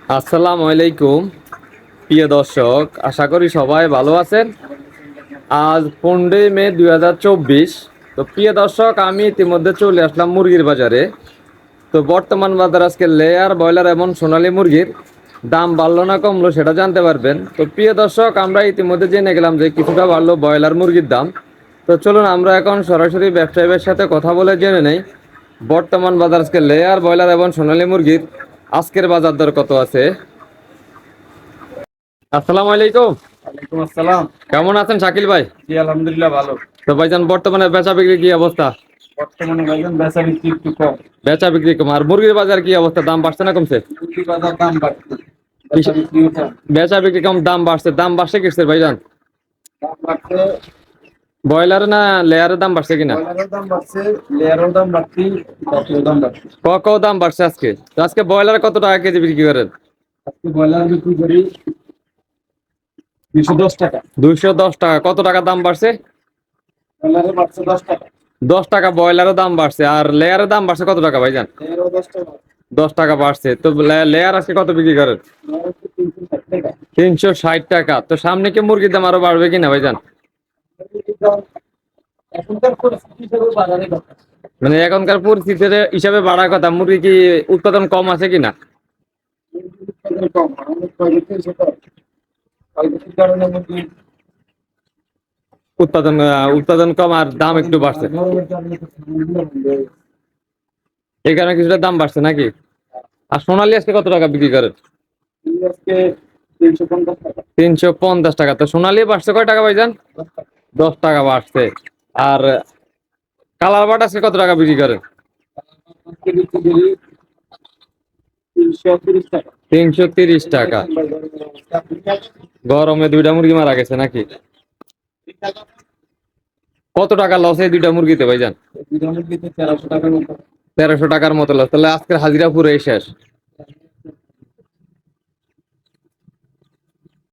আসসালামু আলাইকুম প্রিয় দর্শক, আশা করি সবাই ভালো আছেন। আজ 15 মে 2024। তো প্রিয় দর্শক, আমি ইতিমধ্যে চলে আসলাম মুরগির বাজারে। তো বর্তমান বাজার আজকে লেয়ার, ব্রয়লার এবং সোনালী মুরগির দাম বাড়লো না কমলো সেটা জানতে পারবেন। তো প্রিয় দর্শক, আমরা ইতিমধ্যে জেনে গেলাম যে কিছুটা বাড়লো ব্রয়লার মুরগির দাম। তো চলুন আমরা এখন সরাসরি ব্যবসায়ীদের সাথে কথা বলে জেনে নেই বর্তমান বাজার আজকে লেয়ার, ব্রয়লার এবং সোনালী মুরগির আজকের বাজার দর কত আছে। আসসালামু আলাইকুম। ওয়ালাইকুম আসসালাম। কেমন আছেন শাকিল ভাই? জি আলহামদুলিল্লাহ ভালো। তো ভাইজান, বর্তমানে বেচা বিক্রি কি অবস্থা? বর্তমানে ভাইজান বেচা বিক্রি একটু কম। বেচা বিক্রি কম। আর মুরগির বাজার কি অবস্থা? দাম বাড়ছে না কমছে? মুরগি বাজার দাম বাড়ছে, বেচা বিক্রিও কম। বেচা বিক্রি কম, দাম বাড়ছে। দাম বাড়ছে কিসের ভাইজান? দাম বাড়ছে, ব্রয়লার না লেয়ারের দাম বাড়ছে কিনা? ব্রয়লারের দাম বাড়ছে, লেয়ারের দাম বাড়ছে, বাকির দাম বাড়ছে। ক দাম বাড়ছে আজকে? তো আজকে ব্রয়লার কত টাকা কেজি বিক্রি করেন? আজকে ব্রয়লার বিক্রি করি 210 টাকা। 210 টাকা। কত টাকা দাম বাড়ছে? ব্রয়লারে বাড়ছে 10 টাকা। 10 টাকা ব্রয়লারের দাম বাড়ছে। আর লেয়ারের দাম বাড়ছে কত টাকা ভাইজান? লেয়ারও 10 টাকা। 10 টাকা বাড়ছে। তো লেয়ার আজকে কত বিক্রি করেন? লেয়ার হচ্ছে 360 টাকা। 360 টাকা। তো সামনে কি মুরগির দাম আরো বাড়বে কিনা ভাইজান? এখনকার পরিস্থিতি হিসেবে বাজারে কথা, মানে এখনকার পরিস্থিতির হিসাবে বাড়ার কথা। মুরগি কি উৎপাদন কম আছে কিনা? মুরগির উৎপাদন কম, আমাদের প্রজেক্টের সেটা প্রজেক্টের কারণে মুরগি উৎপাদন কম আর দাম একটু বাড়ছে। গরমের কারণে তো মুরগিগুলো বন্ধ হয়ে গেছে। এই কারণে কিছুটা দাম বাড়ছে নাকি? আর সোনালী আজকে কত টাকা বিক্রি করেন? আজকে 350 টাকা। 350 টাকা। তো সোনালী বাড়ছে কয় টাকা ভাইজান? 10 টাকা বাড়ছে। আর কালার বাট আজকে কত টাকা বিক্রি করেন? আজকে বিক্রি করি 330 টাকা। 330 টাকা। গরমে দুইটা মুরগি মারা গেছে নাকি? কত টাকা লস এই দুইটা মুরগিতে ভাইজান? 1300 টাকার মতো। 1300 টাকার মতো লস। তাহলে আজকের হাজিরা পুরো শেষ।